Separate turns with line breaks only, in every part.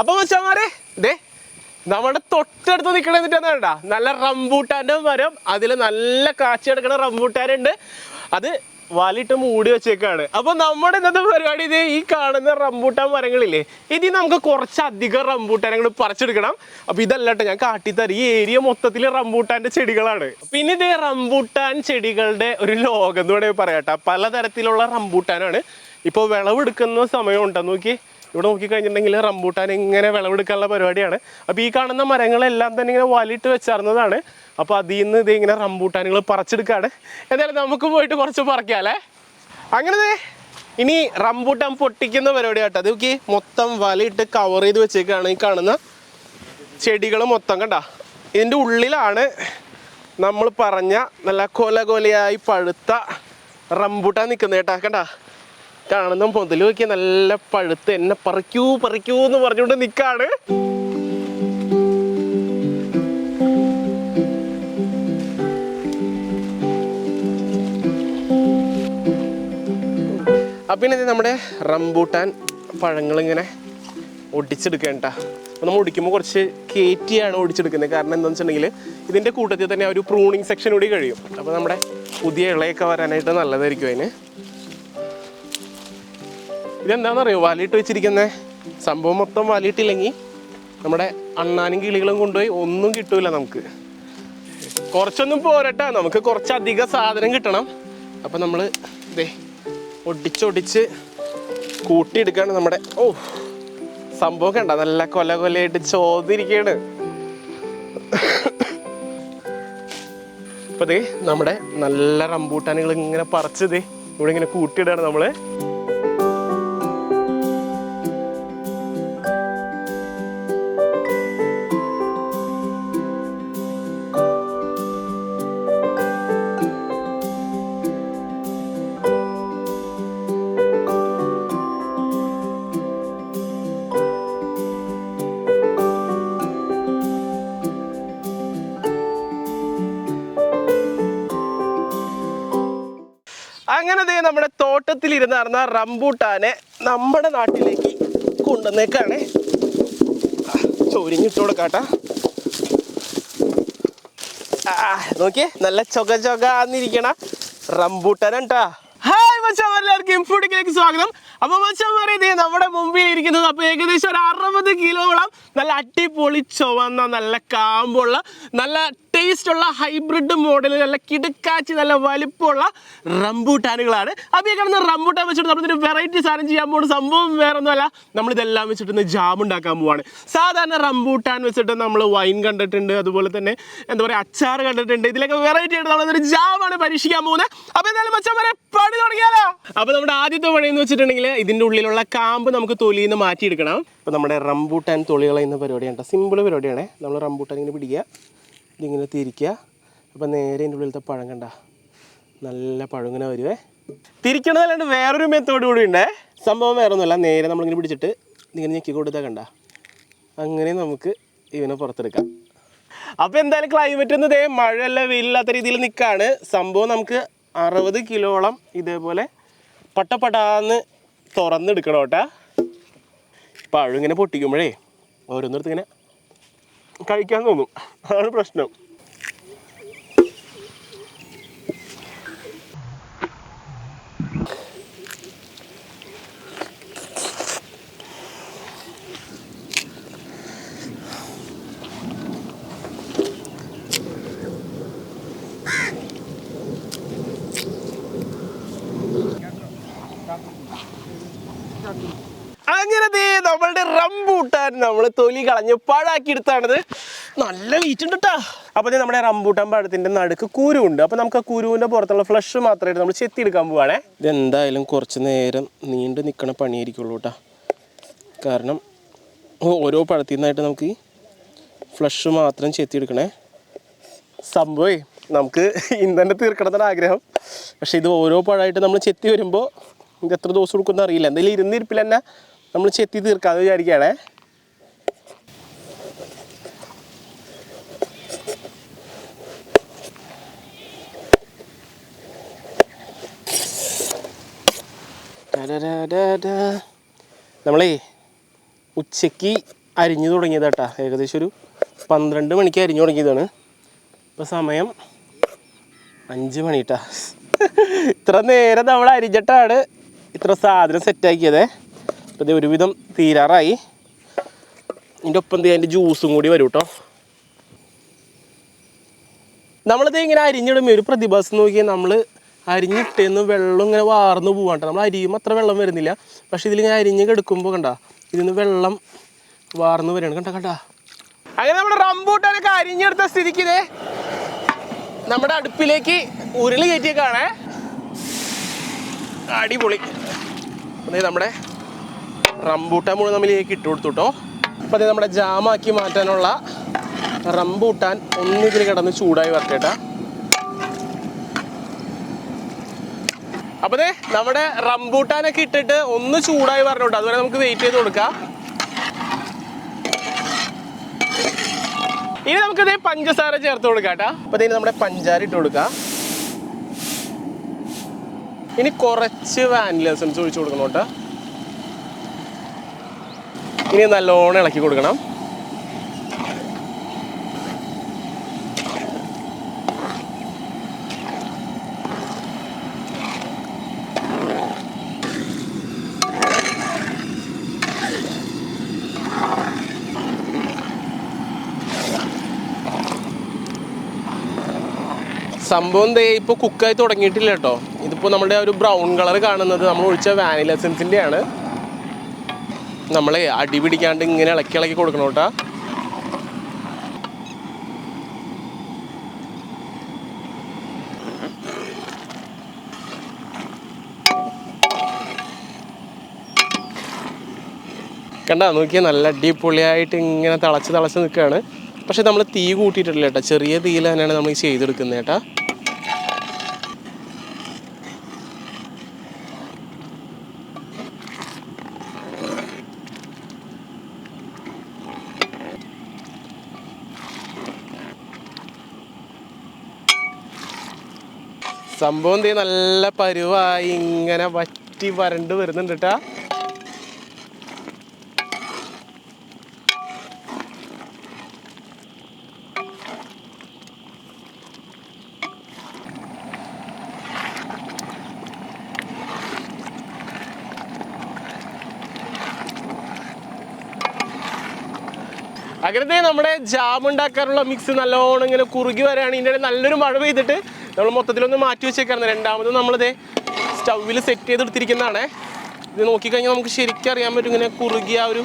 അപ്പോൾ മച്ചാമാരെ ദേ നമ്മുടെ തൊട്ടടുത്ത് നിൽക്കണെന്നിട്ടാണ് വേണ്ട നല്ല റംബൂട്ടാൻ്റെ മരം, അതിൽ നല്ല കാച്ചി കിടക്കുന്ന റംബൂട്ടാനുണ്ട്. അത് വലിട്ട് മൂടി വെച്ചേക്കാണ്. അപ്പോൾ നമ്മുടെ ഇന്നത്തെ പരിപാടി ഇത് ഈ കാണുന്ന റംബൂട്ടാൻ മരങ്ങളില്ലേ, ഇതിൽ നമുക്ക് കുറച്ചധികം റംബൂട്ടാനങ്ങൾ പറിച്ചെടുക്കണം. അപ്പോൾ ഇതല്ലട്ടെ ഞാൻ കാട്ടിത്തരാം, ഈ ഏരിയ മൊത്തത്തിൽ റംബൂട്ടാൻ്റെ ചെടികളാണ്. പിന്നെ ഇത് റംബൂട്ടാൻ ചെടികളുടെ ഒരു ലോകം എന്ന് വേണമെങ്കിൽ പറയാട്ടോ. പലതരത്തിലുള്ള റംബൂട്ടാനാണ്. ഇപ്പോൾ വിളവെടുക്കുന്ന സമയം ഉണ്ടെന്ന് നോക്കി, ഇവിടെ നോക്കിക്കഴിഞ്ഞിട്ടുണ്ടെങ്കിൽ റംബൂട്ടാൻ ഇങ്ങനെ വിളവെടുക്കാനുള്ള പരിപാടിയാണ്. അപ്പോൾ ഈ കാണുന്ന മരങ്ങളെല്ലാം തന്നെ ഇങ്ങനെ വലിട്ട് വെച്ചേർന്നതാണ്. അപ്പോൾ അതിൽ നിന്ന് ഇത് ഇങ്ങനെ റംബൂട്ടാനുകൾ പറിച്ചെടുക്കുകയാണ്. എന്തായാലും നമുക്ക് പോയിട്ട് കുറച്ച് പറിക്കാമല്ലേ. അങ്ങനെ ഇനി റംബൂട്ടാൻ പൊട്ടിക്കുന്ന പരിപാടി കേട്ടോ. അത് നോക്കി മൊത്തം വലയിട്ട് കവർ ചെയ്ത് വെച്ചേക്കാണ് ഈ കാണുന്ന ചെടികൾ മൊത്തം. കണ്ട ഇതിൻ്റെ ഉള്ളിലാണ് നമ്മൾ പറഞ്ഞ നല്ല കൊലയായി പഴുത്ത റംബൂട്ടാൻ നിൽക്കുന്നത് കേട്ടോ. കണ്ട കാണുന്ന മുതൽ നോക്കിയാൽ നല്ല പഴുത്ത് എന്നെ പറിക്കൂ എന്ന് പറഞ്ഞുകൊണ്ട് നിൽക്കാണ്. പിന്നെ ഇത് നമ്മുടെ റംബൂട്ടാൻ പഴങ്ങളിങ്ങനെ ഒടിച്ചെടുക്കേണ്ട. അപ്പോൾ നമ്മൾ ഒടിക്കുമ്പോൾ കുറച്ച് കയറ്റിയാണ് ഒടിച്ചെടുക്കുന്നത്. കാരണം എന്താണെന്ന് വെച്ചിട്ടുണ്ടെങ്കിൽ ഇതിൻ്റെ കൂട്ടത്തിൽ തന്നെ ഒരു പ്രൂണിങ് സെക്ഷൻ കൂടി കഴിയും. അപ്പോൾ നമ്മുടെ പുതിയ ഇളയൊക്കെ വരാനായിട്ട് നല്ലതായിരിക്കും അതിന്. ഇതെന്താണെന്നറിയോ, വാലിയിട്ട് വെച്ചിരിക്കുന്ന സംഭവം മൊത്തം വാലിയിട്ടില്ലെങ്കിൽ നമ്മുടെ അണ്ണാനും കിളികളും കൊണ്ടുപോയി ഒന്നും കിട്ടൂല നമുക്ക്. കുറച്ചൊന്നും പോരട്ടെ, നമുക്ക് കുറച്ചധികം സാധനം കിട്ടണം. അപ്പം നമ്മൾ ഇതേ ഒടിച്ചൊടിച്ച് കൂട്ടിയെടുക്കുകയാണ് നമ്മുടെ. സംഭവം കണ്ട നല്ല കൊലയായിട്ട് ചോദിരിക്കുകയാണ്. അപ്പോൾ ദേ നമ്മുടെ നല്ല റംബൂട്ടാനുകൾ ഇങ്ങനെ പറിച്ച് ദേ ഇവിടെ ഇങ്ങനെ കൂട്ടിയിടുകയാണ് നമ്മൾ. അങ്ങനെ ദേ നമ്മുടെ തോട്ടത്തിലിരുന്ന് നടന്ന റംബൂട്ടാനെ നമ്മുടെ നാട്ടിലേക്ക് കൊണ്ടുവന്നേക്കാണ്. ചോരിഞ്ഞിട്ട് കൊടുക്കാട്ടാ. നോക്കിയേ നല്ല ചൊകാന്നിരിക്കണ റംബൂട്ടാനാട്ടാ. ഹായ് മച്ചാൻ, എല്ലാവർക്കും ഫുഡിലേക്ക് സ്വാഗതം. അപ്പോൾ മച്ചാന്മാരെ ഇതേ നമ്മുടെ മുമ്പിൽ ഇരിക്കുന്നത് അപ്പോൾ ഏകദേശം ഒരു 60 കിലോളം നല്ല അടിപൊളി ചുവന്ന നല്ല കാമ്പുള്ള നല്ല ടേസ്റ്റുള്ള ഹൈബ്രിഡ് മോഡൽ നല്ല കിടുക്കാച്ചി നല്ല വലിപ്പമുള്ള റംബൂട്ടാനുകളാണ്. അപ്പോൾ ഈ കാണുന്ന റംബൂട്ടാൻ വെച്ചിട്ട് നമ്മളൊരു വെറൈറ്റി സാധനം ചെയ്യാൻ പോകുന്ന സംഭവം വേറെ ഒന്നുമല്ല, നമ്മളിതെല്ലാം വെച്ചിട്ട് ജാം ഉണ്ടാക്കാൻ പോവാണ്. സാധാരണ റംബൂട്ടാൻ വെച്ചിട്ട് നമ്മൾ വൈൻ കണ്ടിട്ടുണ്ട്, അതുപോലെ തന്നെ എന്താ പറയുക അച്ചാർ കണ്ടിട്ടുണ്ട്. ഇതിലൊക്കെ വെറൈറ്റി ആയിട്ട് നമ്മളൊരു ജാമാണ് പരീക്ഷിക്കാൻ പോകുന്നത്. അപ്പോൾ എന്തായാലും മച്ചാന്മാരെ പണി തുടങ്ങിയാലോ. അപ്പോൾ നമ്മുടെ ആദ്യത്തെ പണി എന്ന് വെച്ചിട്ടുണ്ടെങ്കിൽ ഇതിൻ്റെ ഉള്ളിലുള്ള കാമ്പ് നമുക്ക് തൊലിയിൽ നിന്ന് മാറ്റിയെടുക്കണം. അപ്പോൾ നമ്മുടെ റംബൂട്ടാൻ തൊലി കളയുന്ന പരിപാടിയാണ്. സിമ്പിൾ പരിപാടിയാണ്. നമ്മൾ റംബൂട്ടാൻ ഇങ്ങനെ പിടിക്കുക, ഇതിങ്ങനെ തിരിക്കുക. അപ്പോൾ നേരെ ഇതിൻ്റെ ഉള്ളിലത്തെ പഴം കണ്ട നല്ല പഴം ഇങ്ങനെ വരുവേ. തിരിക്കണതല്ലാണ്ട് വേറൊരു മെത്തേഡ് കൂടി ഉണ്ടേ. സംഭവം വേറെ ഒന്നുമല്ല, നേരെ നമ്മളിങ്ങനെ പിടിച്ചിട്ട് ഇങ്ങനെ ഞെക്കി കൊടുത്താൽ കണ്ട അങ്ങനെ നമുക്ക് ഇവനെ പുറത്തെടുക്കാം. അപ്പോൾ എന്തായാലും ക്ലൈമറ്റ് ഒന്ന് മഴയല്ല വെയിലില്ലാത്ത രീതിയിൽ നിൽക്കുകയാണ്. സംഭവം നമുക്ക് 60 കിലോളം ഇതേപോലെ പട്ടപ്പടാന്ന് തുറന്നെടുക്കണം കേട്ടാ. പഴം ഇങ്ങനെ പൊട്ടിക്കുമ്പോഴേ ഓരോന്നിടത്ത് ഇങ്ങനെ കഴിക്കാൻ തോന്നും, അതാണ് പ്രശ്നം. അങ്ങനെ നമ്മളുടെ റംബൂട്ടാൻ നമ്മൾ തൊലി കളഞ്ഞ് പഴാക്കി എടുത്താണത്. നല്ല വീറ്റ് ഉണ്ട് കേട്ടോ. അപ്പോൾ നമ്മുടെ റംബൂട്ടാൻ പഴത്തിൻ്റെ നടുക്ക് കുരുവുണ്ട്. അപ്പോൾ നമുക്ക് ആ കുരുവിൻ്റെ പുറത്തുള്ള ഫ്ലഷ് മാത്രമായിട്ട് നമ്മൾ ചെത്തിയെടുക്കാൻ പോവുകയാണേ. ഇതെന്തായാലും കുറച്ച് നേരം നീണ്ടു നിൽക്കണ പണിയായിരിക്കുള്ളൂ കേട്ടോ. കാരണം ഓരോ പഴത്തിൽ നിന്നായിട്ട് നമുക്ക് ഈ ഫ്ലഷ് മാത്രം ചെത്തിയെടുക്കണേ. സംഭവമേ നമുക്ക് ഇന്ന് തന്നെ തീർക്കണമെന്നാണ് ആഗ്രഹം. പക്ഷേ ഇത് ഓരോ പഴമായിട്ട് നമ്മൾ ചെത്തി വരുമ്പോൾ ഇത് എത്ര ദിവസം കൊടുക്കുമെന്ന് അറിയില്ല. എന്തെങ്കിലും ഇരുന്നിരിപ്പിൽ തന്നെ നമ്മൾ ചെത്തി തീർക്കാതെ വിചാരിക്കുകയാണേ. നമ്മളേ ഉച്ചയ്ക്ക് അരിഞ്ഞു തുടങ്ങിയത് കേട്ടോ. ഏകദേശം ഒരു 12 മണിക്ക് അരിഞ്ഞു തുടങ്ങിയതാണ്. ഇപ്പോൾ സമയം 5 മണി കേട്ടോ. ഇത്ര നേരം നമ്മൾ അരിഞ്ഞിട്ടാണ് ഇത്ര സാധനം സെറ്റാക്കിയത്. അപ്പോൾ ഇത് ഒരുവിധം തീരാറായി. ഇതിൻ്റെ ഒപ്പം അതിൻ്റെ ജ്യൂസും കൂടി വരും കേട്ടോ. നമ്മളിത് ഇങ്ങനെ അരിഞ്ഞിടുമ്പോൾ ഒരു പ്രതിഭാസം നോക്കിയാൽ നമ്മൾ അരിഞ്ഞിട്ടേന്ന് വെള്ളം ഇങ്ങനെ വാർന്ന് പോകാണ്ട്. നമ്മൾ അരിയുമ്പോൾ അത്ര വെള്ളം വരുന്നില്ല. പക്ഷേ ഇതിലിങ്ങനെ അരിഞ്ഞ് കിടക്കുമ്പോൾ കണ്ട ഇതിന്ന് വെള്ളം വാർന്ന് വരികയാണ്. കണ്ട അങ്ങനെ നമ്മുടെ റംബൂട്ടാനൊക്കെ അരിഞ്ഞെടുത്ത സ്ഥിതിക്ക് നമ്മുടെ അടുപ്പിലേക്ക് ഉരുളി കയറ്റിയേക്കാണേ. അടിപൊളി. നമ്മുടെ റംബൂട്ടാൻ മുഴുവൻ നമ്മളിലേക്ക് ഇട്ട് കൊടുത്തു കേട്ടോ. അപ്പോൾ അത് നമ്മുടെ ജാമാക്കി മാറ്റാനുള്ള റംബൂട്ടാൻ ഒന്നിതിൽ കിടന്ന് ചൂടായി വരട്ടേട്ടാ. അപ്പോൾ നമ്മുടെ റംബൂട്ടാനൊക്കെ ഇട്ടിട്ട് ഒന്ന് ചൂടായി വരണോട്ടോ. അതുവരെ നമുക്ക് വെയിറ്റ് ചെയ്ത് കൊടുക്കാം. ഇനി നമുക്കിത് പഞ്ചസാര ചേർത്ത് കൊടുക്കാം കേട്ടോ. അപ്പോൾ ഇതിന് നമ്മുടെ പഞ്ചാര ഇട്ട് കൊടുക്കാം. ഇനി കുറച്ച് വാനില എസൻസ് ഒഴിച്ച് കൊടുക്കണം കേട്ടോ. ഇനി നല്ലോണം ഇളക്കി കൊടുക്കണം. സംഭവം ഇപ്പോൾ കുക്കായി തുടങ്ങിയിട്ടില്ല കേട്ടോ. ഇതിപ്പോൾ നമ്മുടെ ഒരു ബ്രൗൺ കളർ കാണുന്നത് നമ്മൾ ഒഴിച്ച വാനില എസൻസിൻ്റെ ആണ്. നമ്മൾ അടി പിടിക്കാണ്ട് ഇങ്ങനെ ഇളക്കി കൊടുക്കണം കേട്ടോ. കണ്ടാ നോക്കിയാൽ നല്ല അടിപൊളിയായിട്ട് ഇങ്ങനെ തിളച്ച് നിൽക്കുകയാണ്. പക്ഷെ നമ്മൾ തീ കൂട്ടിയിട്ടില്ല കേട്ടോ. ചെറിയ തീയിൽ തന്നെയാണ് നമ്മൾ ചെയ്തെടുക്കുന്നത് കേട്ടോ. സംഭവം നല്ല പരുവായി ഇങ്ങനെ വറ്റി വരണ്ട് വരുന്നുണ്ട് കേട്ടോ. അങ്ങനത്തെ നമ്മുടെ ജാം ഉണ്ടാക്കാനുള്ള മിക്സ് നല്ലോണം ഇങ്ങനെ കുറുകി വരികയാണ്. ഇതിൻ്റെ നല്ലൊരു മഴ പെയ്തിട്ട് നമ്മൾ മൊത്തത്തിലൊന്ന് മാറ്റി വെച്ചേക്കായിരുന്നു. രണ്ടാമത് നമ്മളിത് സ്റ്റൗവിൽ സെറ്റ് ചെയ്തെടുത്തിരിക്കുന്നതാണ്. ഇത് നോക്കിക്കഴിഞ്ഞാൽ നമുക്ക് ശരിക്കും അറിയാൻ പറ്റും ഇങ്ങനെ കുറുകിയ ആ ഒരു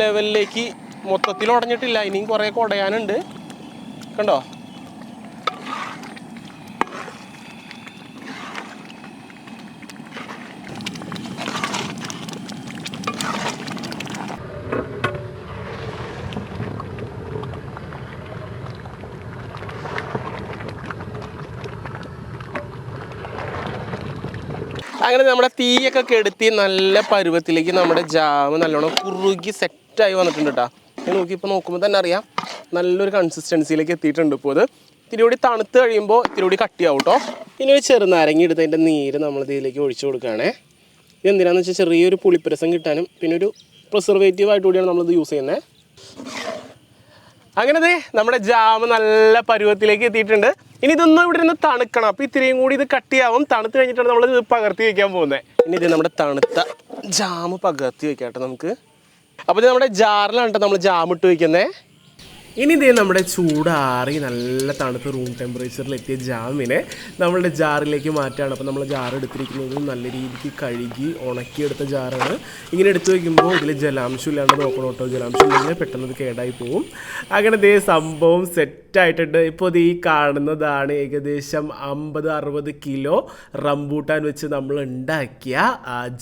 ലെവലിലേക്ക് മൊത്തത്തിൽ ഉടഞ്ഞിട്ടില്ല. ഇനിയും കുറേ ഉടയാനുണ്ട്. കണ്ടോ? അങ്ങനെ നമ്മുടെ തീയൊക്കെ കെടുത്തി നല്ല പരുവത്തിലേക്ക് നമ്മുടെ ജാം നല്ലോണം കുറുകി സെറ്റായി വന്നിട്ടുണ്ട് കേട്ടോ. നോക്കിയപ്പോൾ നോക്കുമ്പോൾ തന്നെ അറിയാം നല്ലൊരു കൺസിസ്റ്റൻസിയിലേക്ക് എത്തിയിട്ടുണ്ട്. ഇപ്പോൾ ഇത് ഇത്തിരി കൂടി തണുത്ത് കഴിയുമ്പോൾ ഇത്തിരി കൂടി കട്ടിയാവും കേട്ടോ. ഇനി ഒരു ചെറുനാരങ്ങ എടുത്ത് അതിൻ്റെ നീര് നമ്മൾ ഇതിലേക്ക് ഒഴിച്ചു കൊടുക്കുകയാണേ. ഇത് എന്തിനാണെന്ന് വെച്ചാൽ ചെറിയൊരു പുളിപ്പരസം കിട്ടാനും പിന്നെ ഒരു പ്രിസർവേറ്റീവ് ആയിട്ട് കൂടിയാണ് നമ്മളിത് യൂസ് ചെയ്യുന്നത്. അങ്ങനെ നമ്മുടെ ജാം നല്ല പരുവത്തിലേക്ക് എത്തിയിട്ടുണ്ട്. ഇനി ഇതൊന്നും ഇവിടെ നിന്ന് തണുക്കണം. അപ്പോൾ ഇത്രയും കൂടി ഇത് കട്ടിയാവും. തണുത്ത് കഴിഞ്ഞിട്ടാണ് നമ്മൾ ഇത് പകർത്തി വയ്ക്കാൻ പോകുന്നത്. ഇനി ഇത് നമ്മുടെ തണുത്ത ജാം പകർത്തി വയ്ക്കാട്ടെ നമുക്ക്. അപ്പോൾ ഇത് നമ്മുടെ ജാറിലാണ് നമ്മൾ ജാം ഇട്ട് വയ്ക്കുന്നത്. ഇനി ഇതേ നമ്മുടെ ചൂടാറി നല്ല തണുത്ത റൂം ടെമ്പറേച്ചറിൽ എത്തിയ ജാമിനെ നമ്മളുടെ ജാറിലേക്ക് മാറ്റുകയാണ്. അപ്പോൾ നമ്മൾ ജാർ എടുത്തിരിക്കുന്നത് നല്ല രീതിക്ക് കഴുകി ഉണക്കിയെടുത്ത ജാറാണ്. ഇങ്ങനെ എടുത്തു വയ്ക്കുമ്പോൾ ഇതിൽ ജലാംശം ഇല്ലാണ്ട് നോക്കണം കേട്ടോ. ജലാംശം ഉണ്ടെങ്കിൽ പെട്ടെന്ന് കേടായി പോവും. അങ്ങനെ ഇതേ സംഭവം സെറ്റായിട്ടുണ്ട്. ഇപ്പോൾ ഇത് ഈ കാണുന്നതാണ് ഏകദേശം 50-60 കിലോ റംബൂട്ടാൻ വെച്ച് നമ്മൾ ഉണ്ടാക്കിയ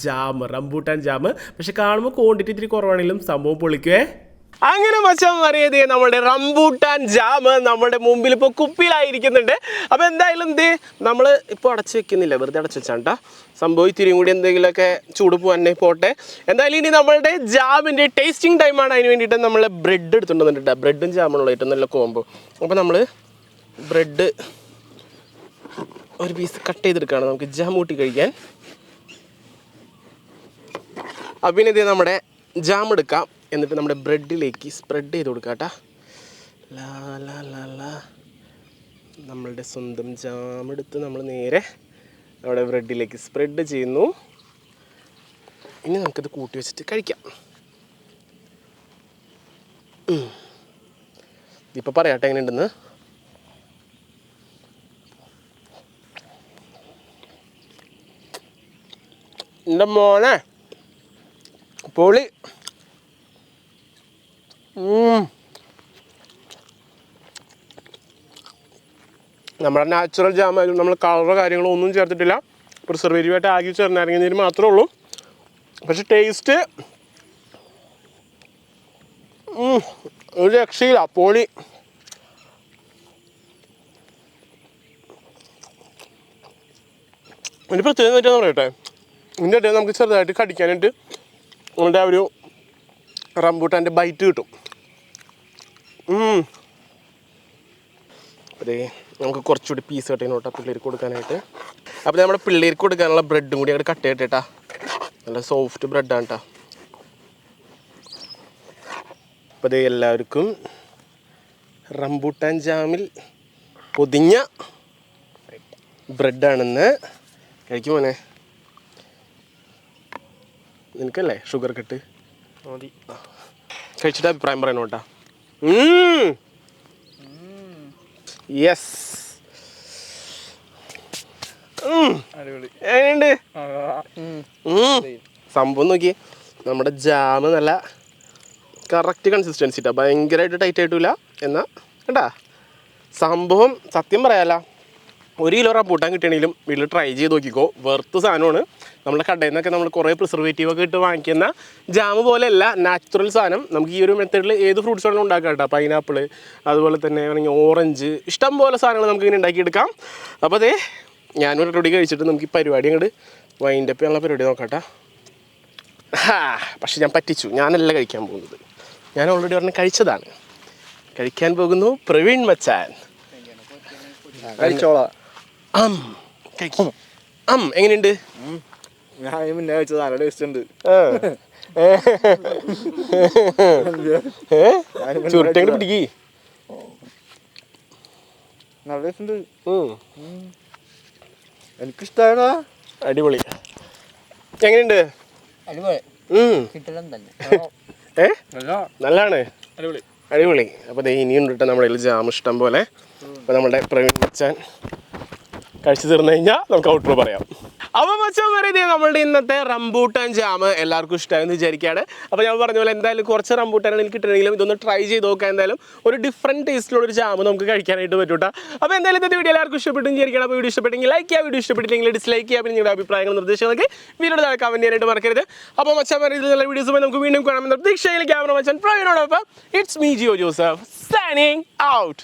ജാം, റംബൂട്ടാൻ ജാം. പക്ഷെ കാണുമ്പോൾ ക്വാണ്ടിറ്റി ഇത്തിരി കുറവാണെങ്കിലും സംഭവം പൊളിക്കുവേ. അങ്ങനെ മച്ചാൻ അറിയാതെ നമ്മുടെ റംബൂട്ടാൻ ജാം നമ്മുടെ മുമ്പിൽ ഇപ്പോൾ കുപ്പിയിലായിരിക്കുന്നുണ്ട്. അപ്പോൾ എന്തായാലും നമ്മൾ ഇപ്പോൾ അടച്ചു വെക്കുന്നില്ല, വെറുതെ അടച്ചു വെച്ചാണ്ടാ. സംഭവം ഇത്തിരിയും കൂടി എന്തെങ്കിലുമൊക്കെ ചൂട് പോകാൻ പോട്ടെ. എന്തായാലും ഇനി നമ്മളുടെ ജാമിൻ്റെ ടേസ്റ്റിംഗ് ടൈമാണ്. അതിന് വേണ്ടിയിട്ട് നമ്മൾ ബ്രെഡ് എടുത്തുകൊണ്ടുവന്നിട്ടുണ്ട്. ബ്രെഡും ജാമുള്ള ഏറ്റവും നല്ല കോംബോ. അപ്പോൾ നമ്മൾ ബ്രെഡ് ഒരു പീസ് കട്ട് ചെയ്തെടുക്കുകയാണ് നമുക്ക് ജാം കൂട്ടി കഴിക്കാൻ. അപ്പം പിന്നെ ഇത് നമ്മുടെ ജാം എടുക്കാം. എന്നിട്ട് നമ്മുടെ ബ്രെഡിലേക്ക് സ്പ്രെഡ് ചെയ്ത് കൊടുക്കാം കേട്ടോ. ലാ ലാ ലാ ലാ. നമ്മളുടെ സ്വന്തം ജാം എടുത്ത് നമ്മൾ നേരെ നമ്മുടെ ബ്രെഡിലേക്ക് സ്പ്രെഡ് ചെയ്യുന്നു. ഇനി നമുക്കത് കൂട്ടി വെച്ചിട്ട് കഴിക്കാം. ഇപ്പോൾ പറയാട്ടെ എങ്ങനെയുണ്ടെന്ന്. എൻ്റെ മോനെ പൊളി. നമ്മുടെ നാച്ചുറൽ ജാമായാലും നമ്മൾ കളറോ കാര്യങ്ങളോ ഒന്നും ചേർത്തിട്ടില്ല. പ്രിസർവേറ്റീവായിട്ട് ആകി ചേർന്നിറങ്ങിയതിന് മാത്രമേ ഉള്ളൂ. പക്ഷെ ടേസ്റ്റ് ഒരു രക്ഷയില്ല, പൊളി. ഒരു പ്രത്യേകത പറ്റുമെന്ന് പറയട്ടെ, ഇതിൻ്റെ ഇടയിൽ നമുക്ക് ചെറുതായിട്ട് കടിക്കാനായിട്ട് നമ്മുടെ ആ ഒരു റംബൂട്ടാൻ്റെ ബൈറ്റ് കിട്ടും. അതെ, നമുക്ക് കുറച്ചുകൂടി പീസ് കട്ട് ചെയ്യുന്നോട്ടാ പിള്ളേർക്ക് കൊടുക്കാനായിട്ട്. അപ്പോൾ നമ്മുടെ പിള്ളേർക്ക് കൊടുക്കാനുള്ള ബ്രെഡും കൂടി അങ്ങോട്ട് കട്ട് ചെയ്തിട്ടാ. നല്ല സോഫ്റ്റ് ബ്രെഡാണ് കേട്ടോ. അപ്പോൾ അത് എല്ലാവർക്കും റംബൂട്ടാൻ ജാമിൽ പൊതിഞ്ഞ ബ്രെഡാണെന്ന്. കഴിക്കുമോനെ, നിനക്കല്ലേ ഷുഗർ കട്ട് മതി. കഴിച്ചിട്ട് അഭിപ്രായം പറയണോ കേട്ടോ. യെസ്, എങ്ങനെയുണ്ട് സംഭവം? നോക്കി, നമ്മുടെ ജാമ് നല്ല കറക്റ്റ് കൺസിസ്റ്റൻസി ഇട്ടാ, ഭയങ്കരമായിട്ട് ടൈറ്റ് ആയിട്ടില്ല എന്നാൽ കേട്ടാ സംഭവം. സത്യം പറയാലോ, 1 കിലോ റംബൂട്ടാൻ കിട്ടണമെങ്കിലും വീട്ടിൽ ട്രൈ ചെയ്ത് നോക്കിക്കോ. വെറുത്ത സാധനമാണ്. നമ്മുടെ കടയിൽ നിന്നൊക്കെ നമ്മൾ കുറേ പ്രിസർവേറ്റീവൊക്കെ ഇട്ട് വാങ്ങിക്കുന്ന ജാമ് പോലെയല്ല, നാച്ചുറൽ സാധനം. നമുക്ക് ഈ ഒരു മെത്തേഡിൽ ഏത് ഫ്രൂട്ട്സ് വേണമെങ്കിലും ഉണ്ടാക്കാം കേട്ടോ. പൈനാപ്പിൾ, അതുപോലെ തന്നെ വേണമെങ്കിൽ ഓറഞ്ച്, ഇഷ്ടം പോലെ സാധനങ്ങൾ നമുക്ക് ഇങ്ങനെ ഉണ്ടാക്കിയെടുക്കാം. അപ്പോൾ അതേ ഞാനൊരു റെഡി കഴിച്ചിട്ട് നമുക്ക് ഈ പരിപാടി അങ്ങോട്ട് വൈൻഡപ്പ് ചെയ്യാനുള്ള പരിപാടി നോക്കാം കേട്ടോ. പക്ഷെ ഞാൻ പറ്റിച്ചു, ഞാനല്ല കഴിക്കാൻ പോകുന്നത്. ഞാൻ ഓൾറെഡി പറഞ്ഞ് കഴിച്ചതാണ്. കഴിക്കാൻ പോകുന്നു പ്രവീൺ മച്ചാൻ.
കഴിച്ചോളാം.
എങ്ങനെയുണ്ട്?
ഞാൻ മുന്നേ കഴിച്ചത് നല്ല ടേസ്റ്റ് ഉണ്ട്.
ചുരുട്ടങ്ങോട്ട് പിടിക്കി.
നല്ല ടേസ്റ്റ് ഉണ്ട്, എനിക്കിഷ്ടായടാ.
അടിപൊളി. എങ്ങനെയുണ്ട്? നല്ലതാണ്, അടിപൊളി. അപ്പോൾ ഇനിയും കിട്ടാൻ നമ്മുടെ കയ്യിൽ ജാം ഇഷ്ടം പോലെ. അപ്പോൾ നമ്മുടെ പ്രവീൺ മച്ചാൻ കഴിച്ചു തീർന്നു കഴിഞ്ഞാൽ നമുക്ക് ഔട്ട്രോ പറയാം. അപ്പോൾ മച്ചാൻ പറയുന്നത് നമ്മളുടെ ഇന്നത്തെ റംബൂട്ടാൻ ജാമ് എല്ലാവർക്കും ഇഷ്ടമായെന്ന് വിചാരിക്കുകയാണ്. അപ്പോൾ ഞാൻ പറഞ്ഞ പോലെ എന്തായാലും കുറച്ച് റംബൂട്ടാനാണ് എനിക്ക് കിട്ടണമെങ്കിലും ഇതൊന്ന് ട്രൈ ചെയ്ത് നോക്കാം. എന്തായാലും ഒരു ഡിഫറൻറ്റ് ടേസ്റ്റിലുള്ളൊരു ജാമ് നമുക്ക് കഴിക്കാനായിട്ട് പറ്റൂട്ടാ. അപ്പോൾ എന്തായാലും ഇന്നത്തെ വീഡിയോ എല്ലാവർക്കും ഇഷ്ടപ്പെട്ടെന്ന് വിചാരിക്കണം. അപ്പോൾ വീഡിയോ ഇഷ്ടപ്പെട്ടെങ്കിൽ ലൈക്ക് ചെയ്യുക, വീഡിയോ ഇഷ്ടപ്പെട്ടില്ലെങ്കിൽ ഡിസ്ലൈക്ക് ചെയ്യുക. പിന്നെ നിങ്ങളുടെ അഭിപ്രായങ്ങളും നിർദ്ദേശങ്ങളൊക്കെ വീഡിയോയുടെ താഴെ കമൻറ്റ് ചെയ്യാനായിട്ട് മറക്കരുത്. അപ്പോൾ മച്ചാൻ പറയുന്നത് നല്ല വീഡിയോസുമായി നമുക്ക് വീണ്ടും കാണാമെന്ന് പ്രതീക്ഷയിൽ ക്യാമറ മച്ചാൻ പ്രവീണോടൊപ്പം it's me Jiyo Joseph signing out.